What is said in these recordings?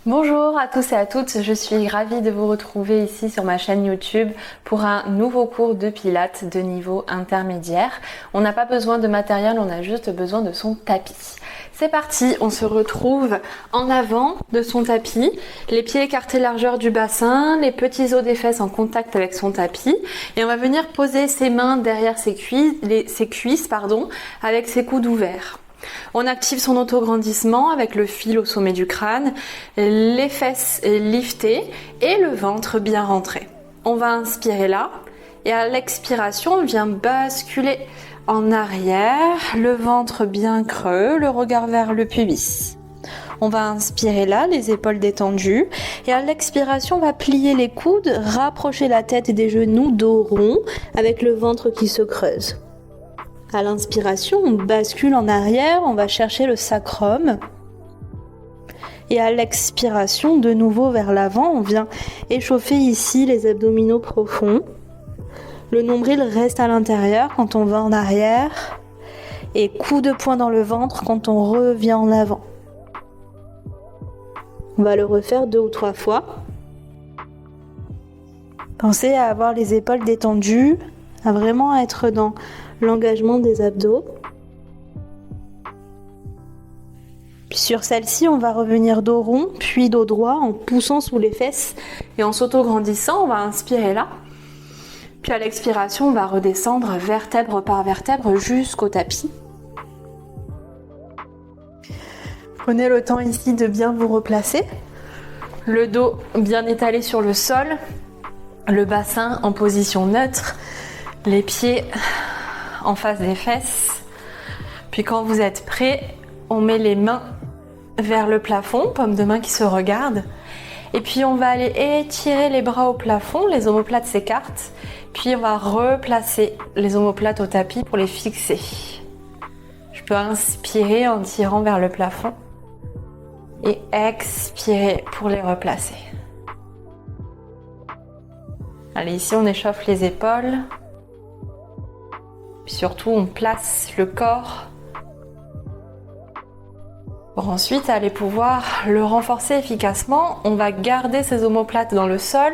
Bonjour à tous et à toutes, je suis ravie de vous retrouver ici sur ma chaîne YouTube pour un nouveau cours de pilates de niveau intermédiaire. On n'a pas besoin de matériel, on a juste besoin de son tapis. C'est parti, on se retrouve en avant de son tapis, les pieds écartés largeur du bassin, les petits os des fesses en contact avec son tapis et on va venir poser ses mains derrière ses cuisses, avec ses coudes ouverts. On active son autograndissement avec le fil au sommet du crâne, les fesses liftées et le ventre bien rentré. On va inspirer là et à l'expiration, on vient basculer en arrière, le ventre bien creux, le regard vers le pubis. On va inspirer là, les épaules détendues et à l'expiration, on va plier les coudes, rapprocher la tête des genoux, dos rond avec le ventre qui se creuse. À l'inspiration, on bascule en arrière, on va chercher le sacrum. Et à l'expiration, de nouveau vers l'avant, on vient échauffer ici les abdominaux profonds. Le nombril reste à l'intérieur quand on va en arrière. Et coup de poing dans le ventre quand on revient en avant. On va le refaire 2 ou 3 fois. Pensez à avoir les épaules détendues, à vraiment être dans l'engagement des abdos. Puis sur celle-ci, on va revenir dos rond, puis dos droit en poussant sous les fesses et en s'auto-grandissant. On va inspirer là. Puis à l'expiration, on va redescendre vertèbre par vertèbre jusqu'au tapis. Prenez le temps ici de bien vous replacer. Le dos bien étalé sur le sol. Le bassin en position neutre. Les pieds en face des fesses. Puis quand vous êtes prêts, on met les mains vers le plafond, paume de main qui se regarde. Et puis on va aller étirer les bras au plafond, les omoplates s'écartent. Puis on va replacer les omoplates au tapis pour les fixer. Je peux inspirer en tirant vers le plafond et expirer pour les replacer. Allez, ici on échauffe les épaules. Puis surtout, on place le corps pour ensuite aller pouvoir le renforcer efficacement. On va garder ses omoplates dans le sol.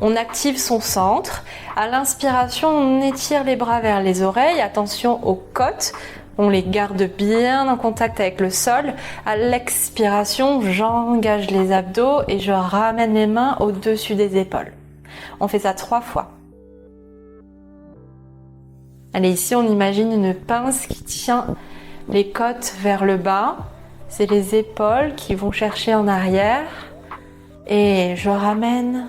On active son centre. À l'inspiration, on étire les bras vers les oreilles. Attention aux côtes. On les garde bien en contact avec le sol. À l'expiration, j'engage les abdos et je ramène les mains au-dessus des épaules. On fait ça 3 fois. Allez, ici on imagine une pince qui tient les côtes vers le bas. C'est les épaules qui vont chercher en arrière. Et je ramène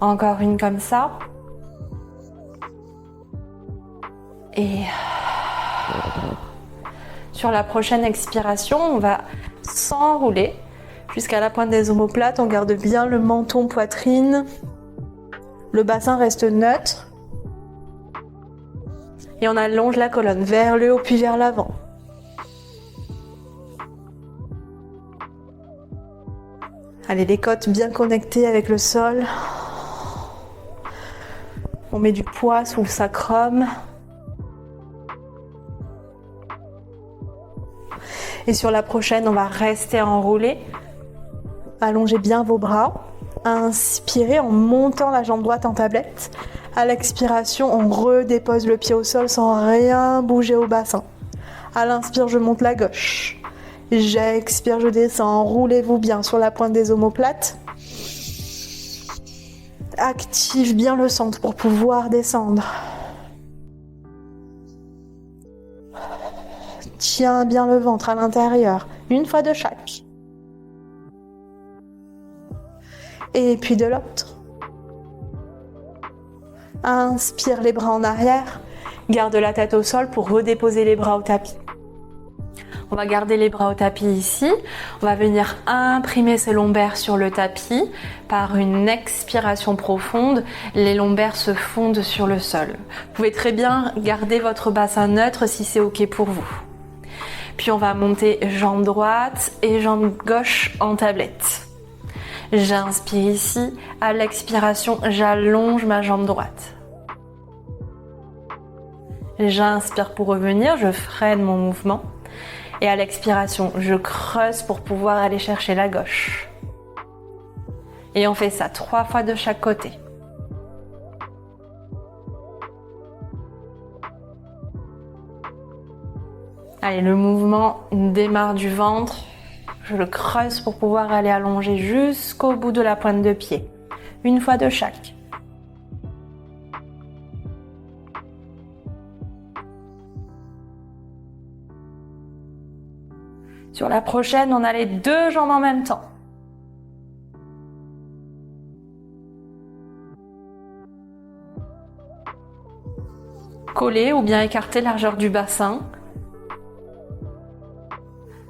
encore une comme ça. Et sur la prochaine expiration, on va s'enrouler jusqu'à la pointe des omoplates. On garde bien le menton, poitrine. Le bassin reste neutre. Et on allonge la colonne vers le haut puis vers l'avant. Allez, les côtes bien connectées avec le sol. On met du poids sous le sacrum. Et sur la prochaine, on va rester enroulé. Allongez bien vos bras. Inspirez en montant la jambe droite en tablette. À l'expiration, on redépose le pied au sol sans rien bouger au bassin. À l'inspire, je monte la gauche. J'expire, je descends. Enroulez-vous bien sur la pointe des omoplates. Active bien le centre pour pouvoir descendre. Tiens bien le ventre à l'intérieur. Une fois de chaque. Et puis de l'autre. Inspire les bras en arrière. Garde la tête au sol pour redéposer les bras au tapis. On va garder les bras au tapis ici. On va venir imprimer ses lombaires sur le tapis. Par une expiration profonde, les lombaires se fondent sur le sol. Vous pouvez très bien garder votre bassin neutre si c'est OK pour vous. Puis on va monter jambe droite et jambe gauche en tablette. J'inspire ici. À l'expiration, j'allonge ma jambe droite. J'inspire pour revenir, je freine mon mouvement. Et à l'expiration, je creuse pour pouvoir aller chercher la gauche. Et on fait ça 3 fois de chaque côté. Allez, le mouvement démarre du ventre. Je le creuse pour pouvoir aller allonger jusqu'au bout de la pointe de pied. Une fois de chaque. Sur la prochaine, on a les 2 jambes en même temps. Collez ou bien écartez largeur du bassin.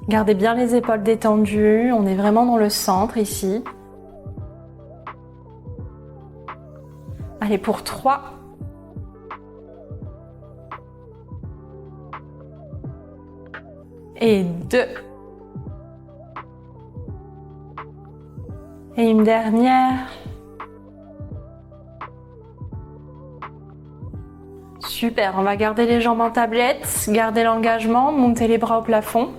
Gardez bien les épaules détendues, on est vraiment dans le centre ici. Allez, pour 3. Et 2. Et une dernière. Super, on va garder les jambes en tablette, garder l'engagement, monter les bras au plafond.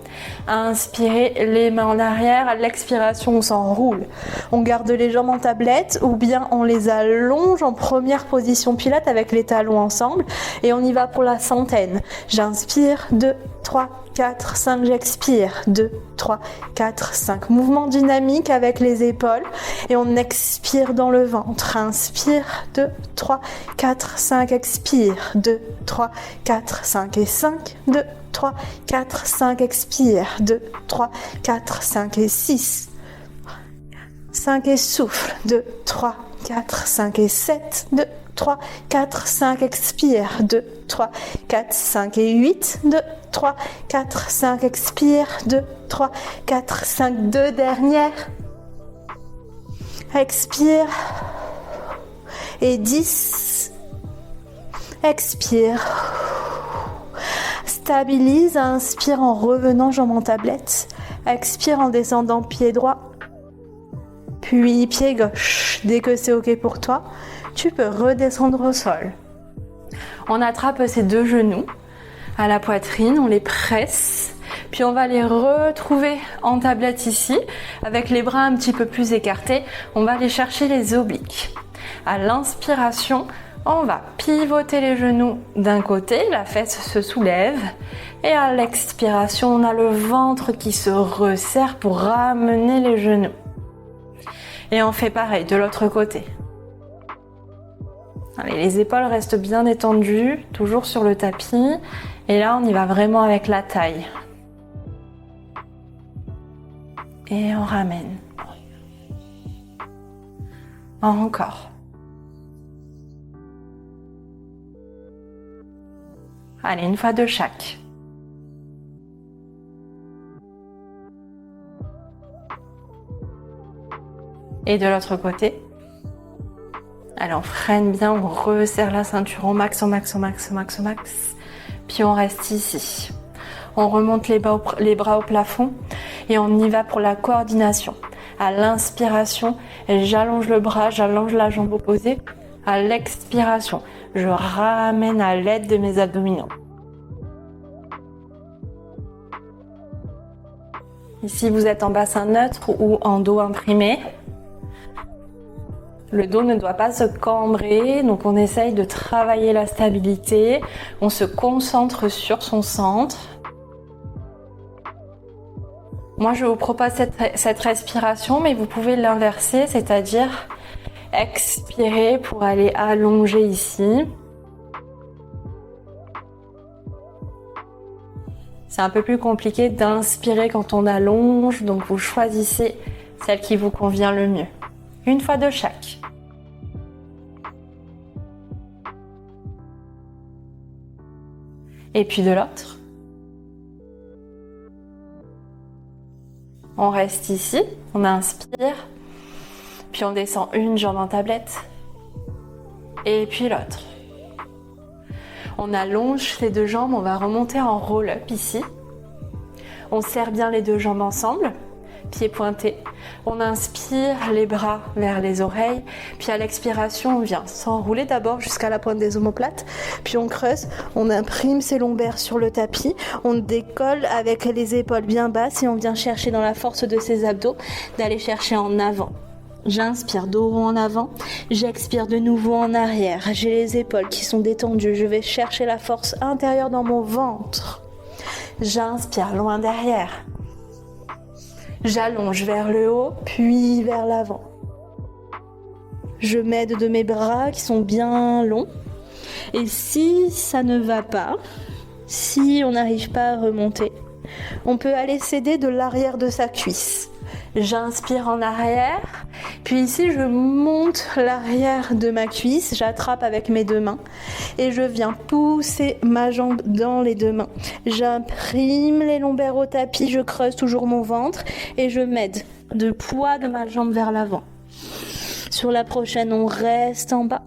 Inspirez, les mains en arrière. À l'expiration, on s'enroule. On garde les jambes en tablette ou bien on les allonge en première position pilates avec les talons ensemble. Et on y va pour la centaine. J'inspire, 2, 3, 4, 5, j'expire, 2, 3, 4, 5. Mouvement dynamique avec les épaules et on expire dans le ventre. Inspire, 2, 3, 4, 5, expire, 2, 3, 4, 5 et 5, 2, 3, 4, 5, expire, 2, 3, 4, 5 et 6, 5 et souffle, 2, 3, 4, 5 et 7, 2, 3, 4, 5, expire, 2, 3, 4, 5 et 8, 2, 3, 4, 5, expire, 2, 3, 4, 5, 2 dernières, expire, et 10, expire, stabilise, inspire en revenant jambes en tablette, expire en descendant pied droit, puis pied gauche. Dès que c'est ok pour toi, tu peux redescendre au sol. On attrape ces 2 genoux à la poitrine, on les presse, puis on va les retrouver en tablette ici, avec les bras un petit peu plus écartés, on va aller chercher les obliques. À l'inspiration, on va pivoter les genoux d'un côté, la fesse se soulève, et à l'expiration, on a le ventre qui se resserre pour ramener les genoux. Et on fait pareil de l'autre côté. Allez, les épaules restent bien détendues, toujours sur le tapis. Et là, on y va vraiment avec la taille. Et on ramène. Encore. Allez, une fois de chaque. Et de l'autre côté. Allez, on freine bien, on resserre la ceinture au max, au max, au max, au max, au max. Puis on reste ici. On remonte les bras au plafond et on y va pour la coordination. À l'inspiration, j'allonge le bras, j'allonge la jambe opposée. À l'expiration, je ramène à l'aide de mes abdominaux. Ici, vous êtes en bassin neutre ou en dos imprimé. Le dos ne doit pas se cambrer, donc on essaye de travailler la stabilité. On se concentre sur son centre. Moi, je vous propose cette respiration, mais vous pouvez l'inverser, c'est-à-dire expirer pour aller allonger ici. C'est un peu plus compliqué d'inspirer quand on allonge, donc vous choisissez celle qui vous convient le mieux. Une fois de chaque. Et puis de l'autre. On reste ici, on inspire, puis on descend une jambe en tablette, et puis l'autre. On allonge les 2 jambes, on va remonter en roll-up ici. On serre bien les 2 jambes ensemble. Pieds pointés. On inspire les bras vers les oreilles, puis à l'expiration, on vient s'enrouler d'abord jusqu'à la pointe des omoplates, puis on creuse, on imprime ses lombaires sur le tapis, on décolle avec les épaules bien basses et on vient chercher dans la force de ses abdos d'aller chercher en avant. J'inspire, dos rond en avant. J'expire de nouveau en arrière. J'ai les épaules qui sont détendues. Je vais chercher la force intérieure dans mon ventre. J'inspire, loin derrière. J'allonge vers le haut, puis vers l'avant. Je m'aide de mes bras qui sont bien longs. Et si ça ne va pas, si on n'arrive pas à remonter, on peut aller s'aider de l'arrière de sa cuisse. J'inspire en arrière, puis ici je monte l'arrière de ma cuisse, j'attrape avec mes deux mains et je viens pousser ma jambe dans les deux mains. J'imprime les lombaires au tapis, je creuse toujours mon ventre et je m'aide de poids de ma jambe vers l'avant. Sur la prochaine, on reste en bas.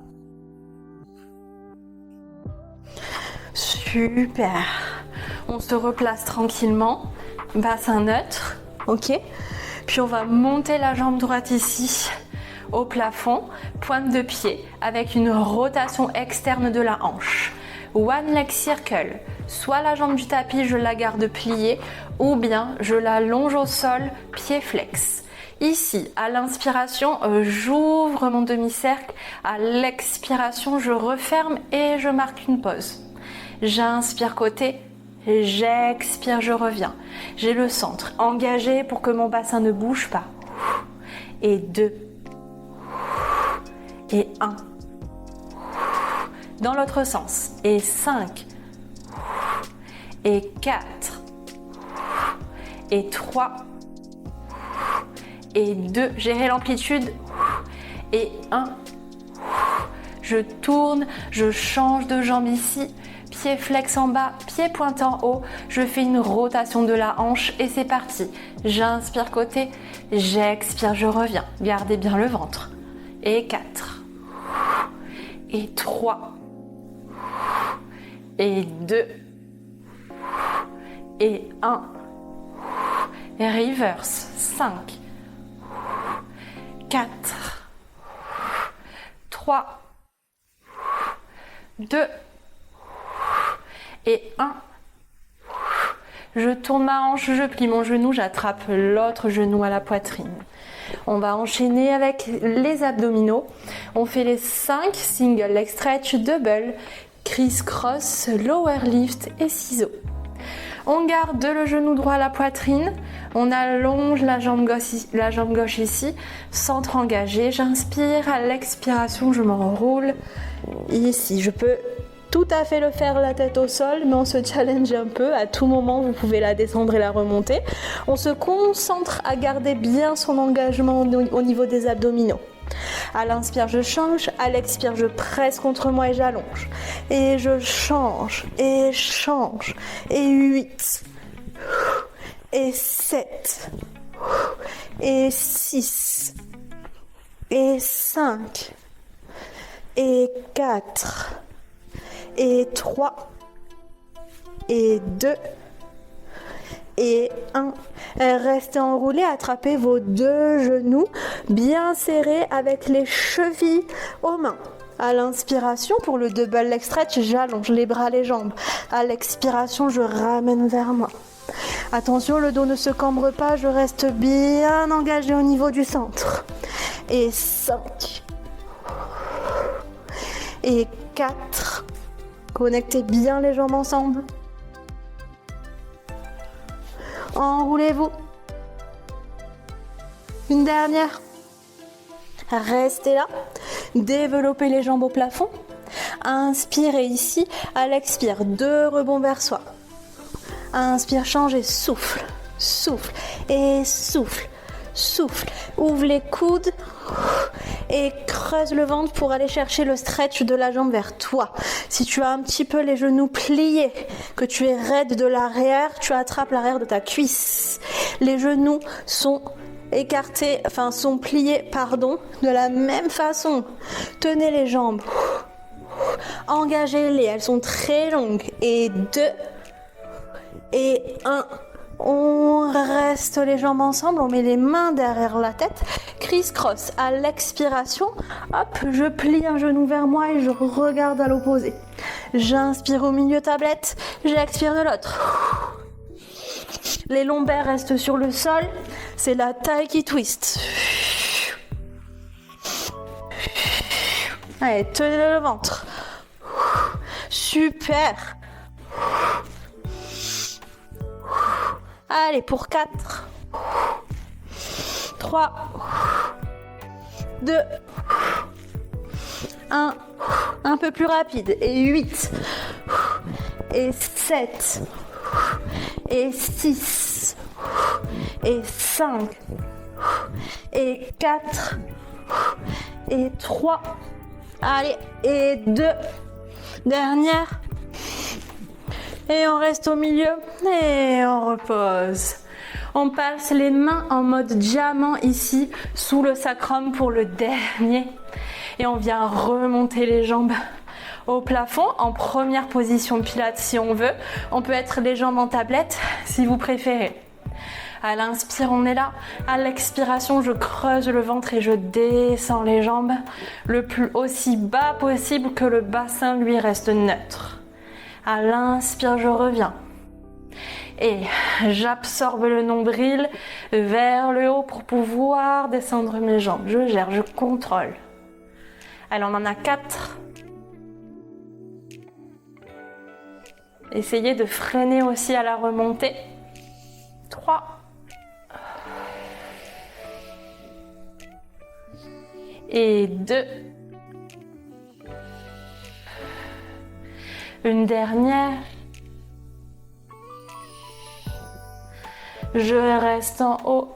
Super. On se replace tranquillement, bassin neutre, ok ? Puis on va monter la jambe droite ici au plafond, pointe de pied avec une rotation externe de la hanche. One leg circle, soit la jambe du tapis, je la garde pliée ou bien je la longe au sol, pied flex. Ici, à l'inspiration, j'ouvre mon demi-cercle, à l'expiration, je referme et je marque une pause. J'inspire côté. J'expire, je reviens. J'ai le centre engagé pour que mon bassin ne bouge pas. Et 2. Et 1. Dans l'autre sens. Et 5. Et 4. Et 3. Et 2. Gérez l'amplitude. Et 1. Je tourne, je change de jambe ici. Pied flex en bas, pied pointe en haut. Je fais une rotation de la hanche et c'est parti. J'inspire côté, j'expire, je reviens. Gardez bien le ventre. Et 4. Et 3. Et 2. Et 1. Et reverse. 5. 4. 3. 2. Et 1. Je tourne ma hanche, je plie mon genou, j'attrape l'autre genou à la poitrine. On va enchaîner avec les abdominaux. On fait les 5 single leg stretch, double, criss-cross, lower lift et ciseaux. On garde le genou droit à la poitrine. On allonge la jambe gauche ici, centre engagé. J'inspire, à l'expiration, je m'enroule ici. Je peux tout à fait le faire la tête au sol, mais on se challenge un peu. À tout moment, vous pouvez la descendre et la remonter. On se concentre à garder bien son engagement au niveau des abdominaux. À l'inspire, je change. À l'expire, je presse contre moi et j'allonge. Et je change. Et change. Et 8. Et 7. Et 6. Et 5. Et 4. Et 3, et 2, et 1. Restez enroulés, attrapez vos deux genoux bien serrés avec les chevilles aux mains. À l'inspiration, pour le double leg stretch, j'allonge les bras, les jambes. À l'expiration, je ramène vers moi. Attention, le dos ne se cambre pas, je reste bien engagé au niveau du centre. Et 5. Et 4. Connectez bien les jambes ensemble. Enroulez-vous. Une dernière. Restez là. Développez les jambes au plafond. Inspirez ici. À l'expire, 2 rebonds vers soi. Inspire, change et souffle. Souffle et souffle. Souffle. Ouvre les coudes. Et creuse le ventre pour aller chercher le stretch de la jambe vers toi. Si tu as un petit peu les genoux pliés, que tu es raide de l'arrière, tu attrapes l'arrière de ta cuisse. Les genoux sont sont pliés, de la même façon. Tenez les jambes. Engagez-les, elles sont très longues. Et 2. Et 1. On reste les jambes ensemble, on met les mains derrière la tête, criss-cross. À l'expiration, hop, je plie un genou vers moi et je regarde à l'opposé. J'inspire au milieu tablette, j'expire de l'autre. Les lombaires restent sur le sol, c'est la taille qui twist. Allez, tenez le ventre. Super. Allez, pour 4. 3. 2. 1. Un peu plus rapide. Et 8. Et 7. Et 6. Et 5. Et 4. Et 3. Allez, et 2. Dernière. Et on reste au milieu. Et on repose. On passe les mains en mode diamant ici, sous le sacrum pour le dernier. Et on vient remonter les jambes au plafond en première position de pilates si on veut. On peut être les jambes en tablette si vous préférez. À l'inspire, on est là. À l'expiration, je creuse le ventre et je descends les jambes le plus aussi bas possible que le bassin lui reste neutre. À l'inspire, je reviens. Et j'absorbe le nombril vers le haut pour pouvoir descendre mes jambes. Je gère, je contrôle. Allez, on en a 4. Essayez de freiner aussi à la remontée. 3. Et 2. Une dernière. Je reste en haut.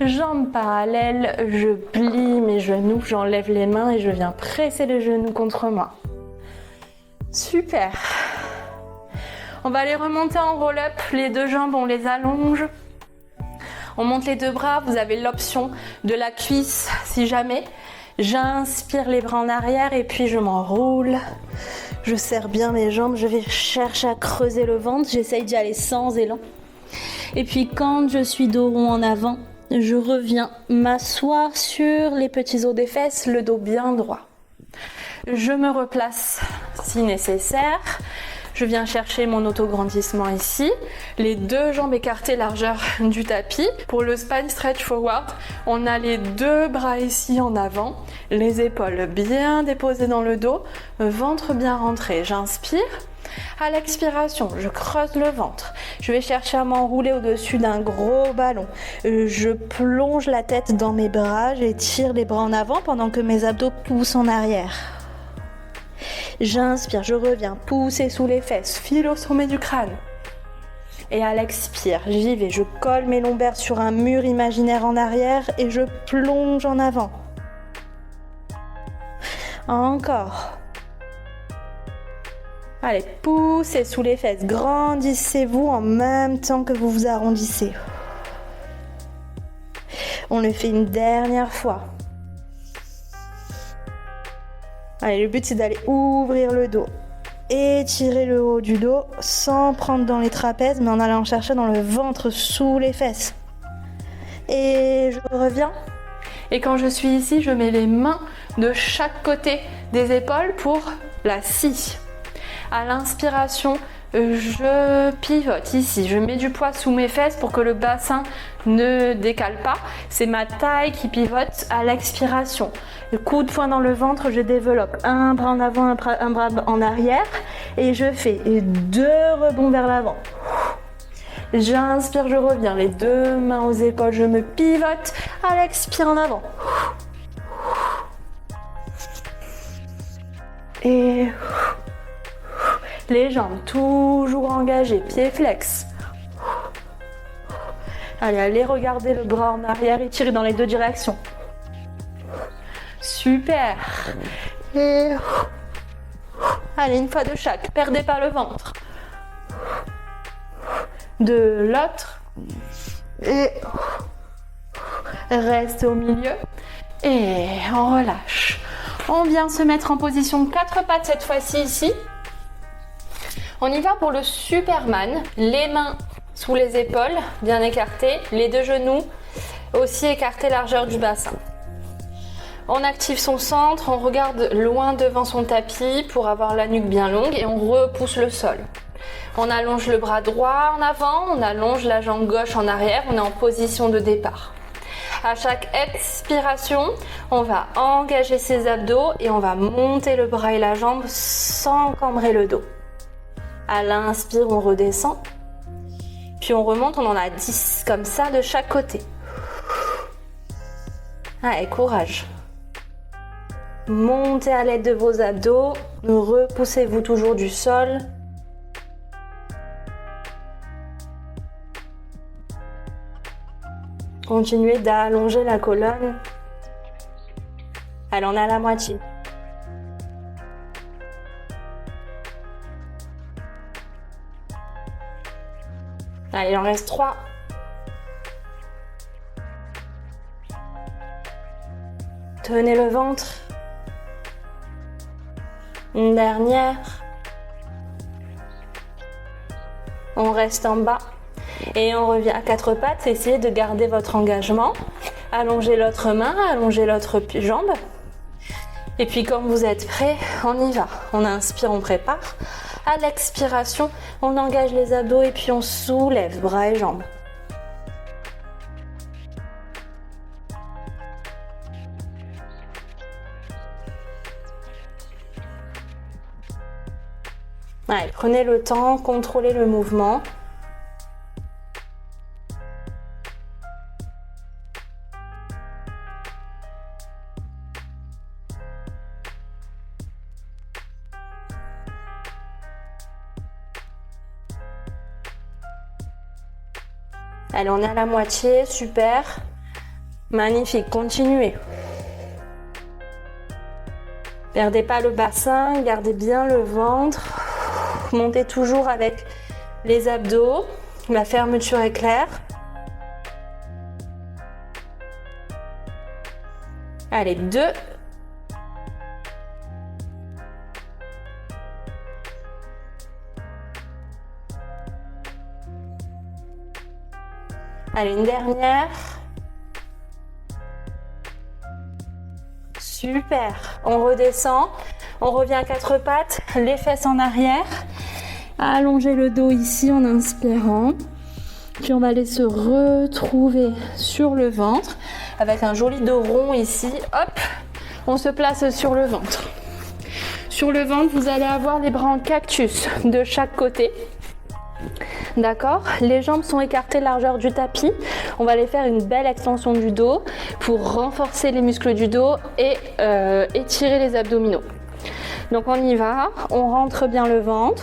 Jambes parallèles, je plie mes genoux, j'enlève les mains et je viens presser les genoux contre moi. Super. On va les remonter en roll-up. Les deux jambes, on les allonge. On monte les deux bras. Vous avez l'option de la cuisse si jamais. J'inspire les bras en arrière et puis je m'enroule. Je serre bien mes jambes. Je vais chercher à creuser le ventre. J'essaye d'y aller sans élan. Et puis quand je suis dos rond en avant, je reviens m'asseoir sur les petits os des fesses, le dos bien droit. Je me replace si nécessaire. Je viens chercher mon autograndissement ici. Les deux jambes écartées largeur du tapis. Pour le spine stretch forward, on a les deux bras ici en avant. Les épaules bien déposées dans le dos. Ventre bien rentré. J'inspire. À l'expiration, je creuse le ventre. Je vais chercher à m'enrouler au-dessus d'un gros ballon. Je plonge la tête dans mes bras. J'étire les bras en avant pendant que mes abdos poussent en arrière. J'inspire, je reviens pousser sous les fesses, fil au sommet du crâne. Et à l'expire, j'y vais, je colle mes lombaires sur un mur imaginaire en arrière et je plonge en avant. Encore. Allez, poussez sous les fesses, grandissez-vous en même temps que vous vous arrondissez. On le fait une dernière fois. Allez, le but c'est d'aller ouvrir le dos, étirer le haut du dos sans prendre dans les trapèzes mais en allant chercher dans le ventre sous les fesses. Et je reviens. Et quand je suis ici, je mets les mains de chaque côté des épaules pour la scie. À l'inspiration, je pivote ici. Je mets du poids sous mes fesses pour que le bassin ne décale pas. C'est ma taille qui pivote à l'expiration. Le coup de poing dans le ventre, je développe un bras en avant, un bras en arrière et je fais 2 rebonds vers l'avant. J'inspire, je reviens, les deux mains aux épaules, je me pivote à l'expire en avant. Et les jambes toujours engagées, pieds flex. Allez regarder le bras en arrière et tirer dans les deux directions. Super. Et allez, une fois de chaque, perdez pas le ventre. De l'autre. Et reste au milieu. Et on relâche. On vient se mettre en position 4 pattes cette fois-ci ici. On y va pour le Superman. Les mains sous les épaules, bien écartées. Les deux genoux aussi écartés, largeur du bassin. On active son centre, on regarde loin devant son tapis pour avoir la nuque bien longue et on repousse le sol. On allonge le bras droit en avant, on allonge la jambe gauche en arrière, on est en position de départ. À chaque expiration, on va engager ses abdos et on va monter le bras et la jambe sans cambrer le dos. À l'inspire, on redescend. Puis on remonte, on en a 10 comme ça de chaque côté. Allez, courage. Montez à l'aide de vos abdos. Repoussez-vous toujours du sol. Continuez d'allonger la colonne. Allez, on est à la moitié. Allez, il en reste 3. Tenez le ventre. Une dernière. On reste en bas. Et on revient à 4 pattes. Essayez de garder votre engagement. Allongez l'autre main, allongez l'autre jambe. Et puis quand vous êtes prêts, on y va. On inspire, on prépare. À l'expiration, on engage les abdos et puis on soulève bras et jambes. Allez, prenez le temps, contrôlez le mouvement. Allez, on est à la moitié, super. Magnifique, continuez. Perdez pas le bassin, gardez bien le ventre. Montez toujours avec les abdos. La fermeture est claire. Allez, 2. Allez, une dernière. Super. On redescend. On revient à 4 pattes. Les fesses en arrière. Allongez le dos ici en inspirant. Puis on va aller se retrouver sur le ventre avec un joli dos rond ici. Hop, on se place sur le ventre. Sur le ventre, vous allez avoir les bras en cactus de chaque côté. D'accord? Les jambes sont écartées largeur du tapis. On va aller faire une belle extension du dos pour renforcer les muscles du dos et étirer les abdominaux. Donc on y va, on rentre bien le ventre,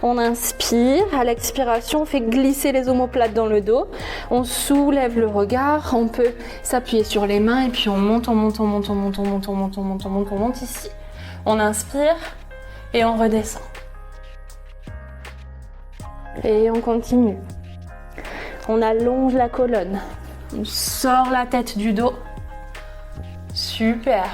on inspire, à l'expiration on fait glisser les omoplates dans le dos, on soulève le regard, on peut s'appuyer sur les mains et puis on monte, on monte, on monte, on monte, on monte, on monte, on monte, on monte, on monte ici. On inspire et on redescend. Et on continue. On allonge la colonne, on sort la tête du dos. Super.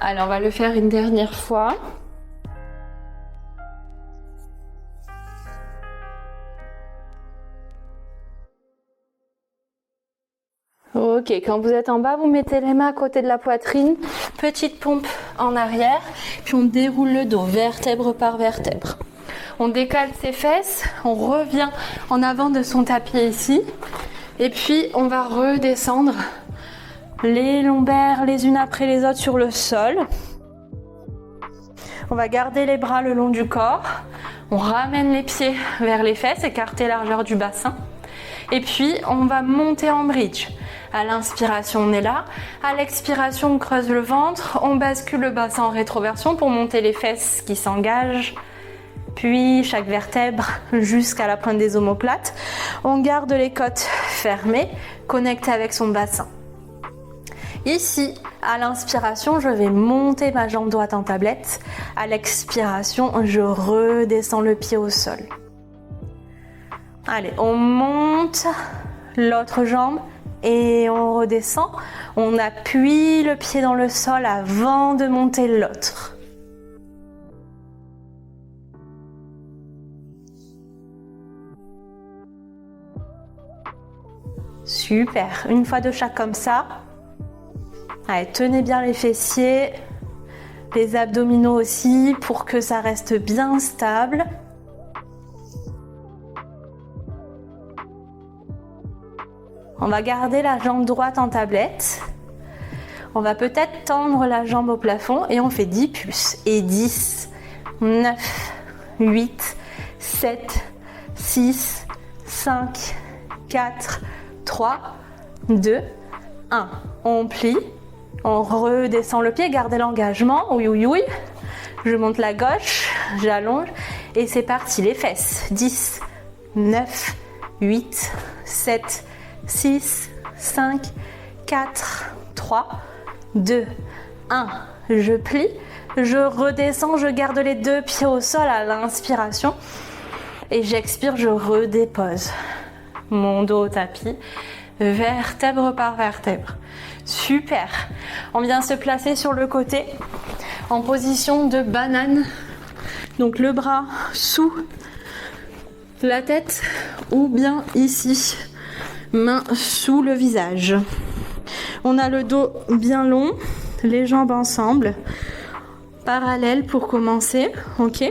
Allez, on va le faire une dernière fois. Ok, quand vous êtes en bas, vous mettez les mains à côté de la poitrine, petite pompe en arrière, puis on déroule le dos, vertèbre par vertèbre. On décale ses fesses, on revient en avant de son tapis ici, et puis on va redescendre les lombaires les unes après les autres sur le sol. On va garder les bras le long du corps. On ramène les pieds vers les fesses, écarter largeur du bassin. Et puis, on va monter en bridge. À l'inspiration, on est là. À l'expiration, on creuse le ventre. On bascule le bassin en rétroversion pour monter les fesses qui s'engagent. Puis, chaque vertèbre jusqu'à la pointe des omoplates. On garde les côtes fermées, connectées avec son bassin. Ici, à l'inspiration, je vais monter ma jambe droite en tablette. À l'expiration, je redescends le pied au sol. Allez, on monte l'autre jambe et on redescend. On appuie le pied dans le sol avant de monter l'autre. Super. Une fois de chaque comme ça. Allez, tenez bien les fessiers, les abdominaux aussi pour que ça reste bien stable. On va garder la jambe droite en tablette. On va peut-être tendre la jambe au plafond et on fait 10 pulses. Et 10, 9, 8, 7, 6, 5, 4, 3, 2, 1. On plie, on redescend le pied, gardez l'engagement. Oui, oui, oui. Je monte la gauche, j'allonge et c'est parti. Les fesses. 10, 9, 8, 7, 6, 5, 4, 3, 2, 1. Je plie, je redescends, je garde les deux pieds au sol à l'inspiration et j'expire, je redépose mon dos au tapis, vertèbre par vertèbre. Super. On vient se placer sur le côté en position de banane. Donc le bras sous la tête ou bien ici, main sous le visage. On a le dos bien long, les jambes ensemble, parallèles pour commencer, ok?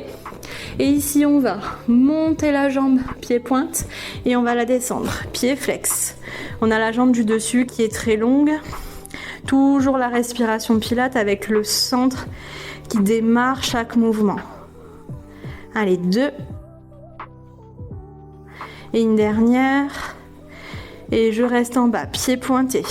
Et ici on va monter la jambe pied-pointe et on va la descendre, pied flex. On a la jambe du dessus qui est très longue, toujours la respiration Pilates avec le centre qui démarre chaque mouvement. Allez, 2. Et une dernière. Et je reste en bas, pied pointé.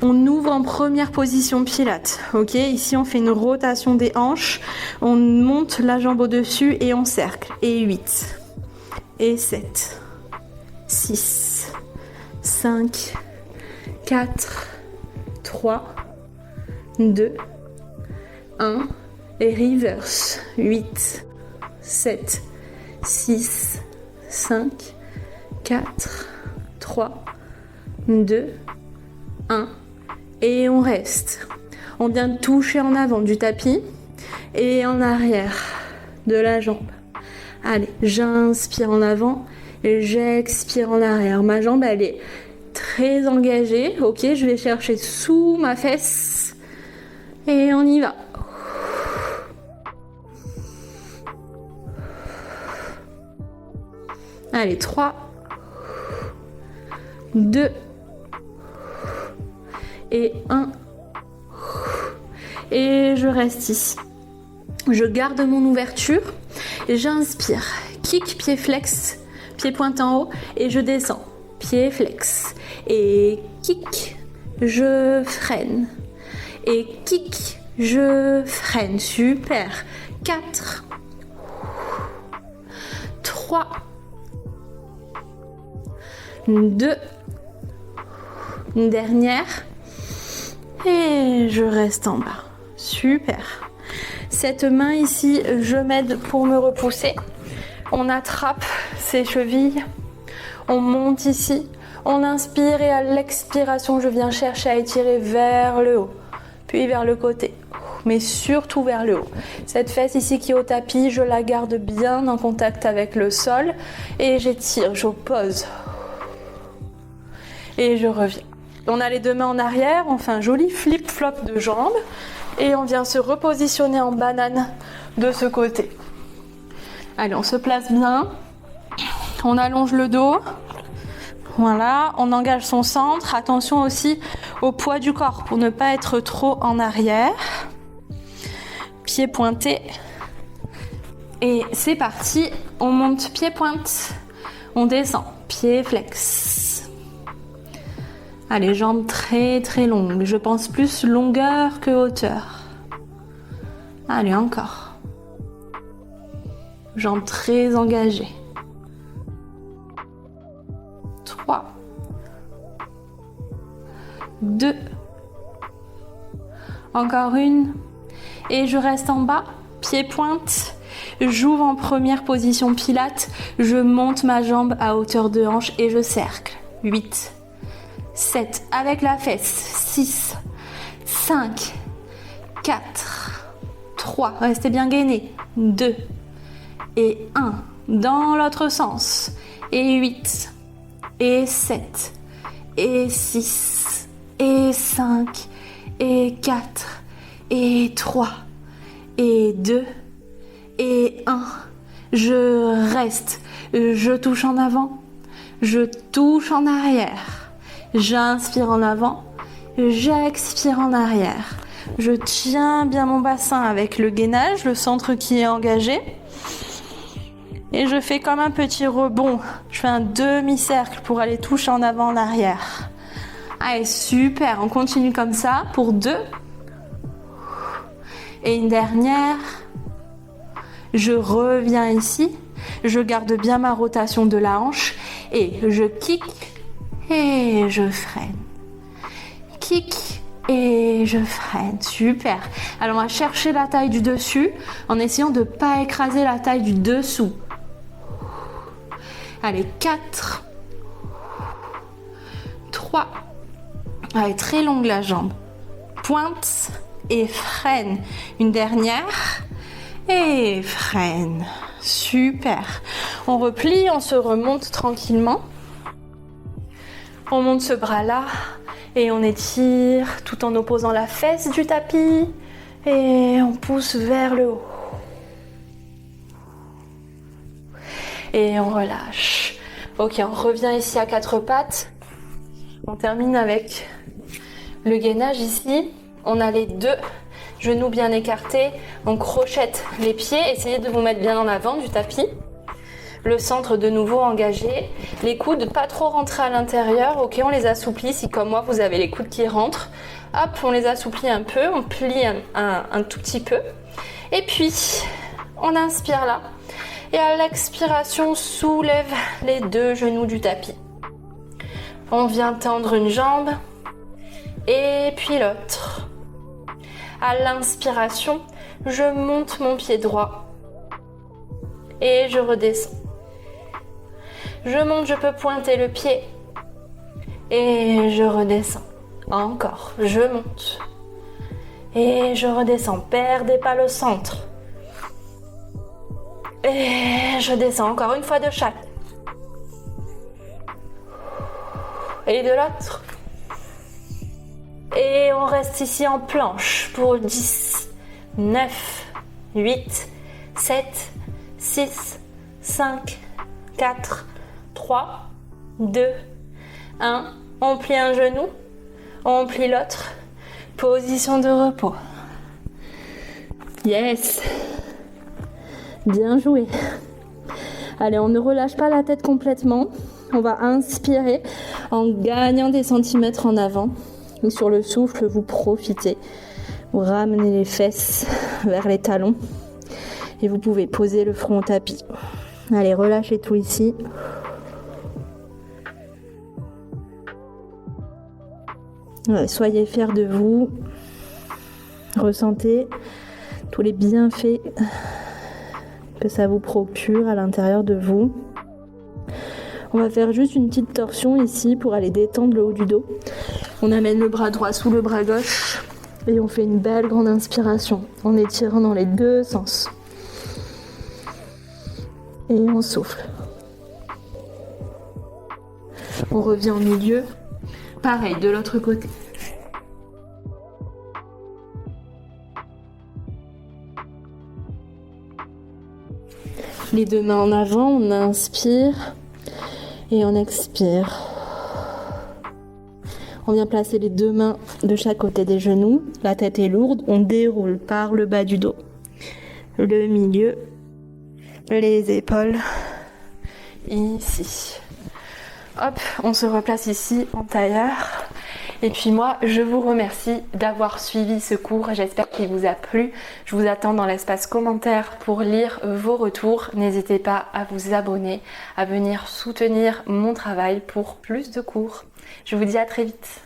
On ouvre en première position Pilates, ok? Ici, on fait une rotation des hanches. On monte la jambe au-dessus et on cercle. Et 8. Et 7. 6. 5. 4. 3. 2. 1. Et reverse. 8. 7. 6. 5. 4. 3. 2. 1. Et on reste. On vient de toucher en avant du tapis et en arrière de la jambe. Allez, j'inspire en avant et j'expire en arrière. Ma jambe, elle est très engagée. Ok, je vais chercher sous ma fesse et on y va. Allez, 3, 2, et 1. Et je reste ici. Je garde mon ouverture et j'inspire. Kick, pied flex, pied pointe en haut et je descends. Pied flex. Et kick, je freine. Et kick, je freine. Super. 4, 3, 2, une dernière. Et je reste en bas. Super. Cette main ici, je m'aide pour me repousser. On attrape ses chevilles. On monte ici. On inspire et à l'expiration, je viens chercher à étirer vers le haut. Puis vers le côté. Mais surtout vers le haut. Cette fesse ici qui est au tapis, je la garde bien en contact avec le sol. Et j'étire, j'oppose. Et je reviens. On a les deux mains en arrière, on fait un joli flip-flop de jambes et on vient se repositionner en banane de ce côté. Allez, on se place bien, on allonge le dos, voilà, on engage son centre. Attention aussi au poids du corps pour ne pas être trop en arrière. Pied pointé et c'est parti, on monte pied pointe, on descend, pied flex. Allez, jambes très très longues. Je pense plus longueur que hauteur. Allez, encore. Jambes très engagées. 3. 2. Encore une. Et je reste en bas, pied pointe. J'ouvre en première position Pilates. Je monte ma jambe à hauteur de hanche et je cercle. 8. 7, avec la fesse, 6, 5, 4, 3, restez bien gainés, 2, et 1, dans l'autre sens, et 8, et 7, et 6, et 5, et 4, et 3, et 2, et 1. Je reste, je touche en avant, je touche en arrière, j'inspire en avant, j'expire en arrière. Je tiens bien mon bassin avec le gainage, le centre qui est engagé. Et je fais comme un petit rebond. Je fais un demi-cercle pour aller toucher en avant, en arrière. Allez, super. On continue comme ça pour 2. Et une dernière. Je reviens ici. Je garde bien ma rotation de la hanche. Et je kick et je freine. Kick et je freine. Super. Alors on va chercher la taille du dessus en essayant de ne pas écraser la taille du dessous. Allez, 4, 3, allez, très longue la jambe, pointe et freine, une dernière et freine, super. On replie, on se remonte tranquillement, on monte ce bras là et on étire tout en opposant la fesse du tapis et on pousse vers le haut. Et on relâche. Ok, on revient ici à 4 pattes. On termine avec le gainage ici. On a les 2 genoux bien écartés. On crochette les pieds. Essayez de vous mettre bien en avant du tapis. Le centre de nouveau engagé. Les coudes pas trop rentrés à l'intérieur. Ok, on les assouplit. Si comme moi vous avez les coudes qui rentrent, hop, on les assouplit un peu. On plie un tout petit peu. Et puis, on inspire là. Et à l'expiration, soulève les 2 genoux du tapis. On vient tendre une jambe et puis l'autre. À l'inspiration, je monte mon pied droit et je redescends. Je monte, je peux pointer le pied et je redescends. Encore, je monte et je redescends. Perdez pas le centre. Et je descends encore une fois de chaque. Et de l'autre. Et on reste ici en planche pour 10, 9, 8, 7, 6, 5, 4, 3, 2, 1. On plie un genou, on plie l'autre. Position de repos. Yes! Bien joué. Allez, on ne relâche pas la tête complètement. On va inspirer en gagnant des centimètres en avant. Et sur le souffle, vous profitez. Vous ramenez les fesses vers les talons. Et vous pouvez poser le front au tapis. Allez, relâchez tout ici. Ouais, soyez fiers de vous. Ressentez tous les bienfaits que ça vous procure à l'intérieur de vous. On va faire juste une petite torsion ici pour aller détendre le haut du dos. On amène le bras droit sous le bras gauche et on fait une belle grande inspiration en étirant dans les 2 sens. Et on souffle. On revient au milieu. Pareil de l'autre côté. Les 2 mains en avant, on inspire et on expire. On vient placer les 2 mains de chaque côté des genoux. La tête est lourde, on déroule par le bas du dos, le milieu, les épaules, ici. Hop, on se replace ici en tailleur. Et puis moi, je vous remercie d'avoir suivi ce cours. J'espère qu'il vous a plu. Je vous attends dans l'espace commentaire pour lire vos retours. N'hésitez pas à vous abonner, à venir soutenir mon travail pour plus de cours. Je vous dis à très vite.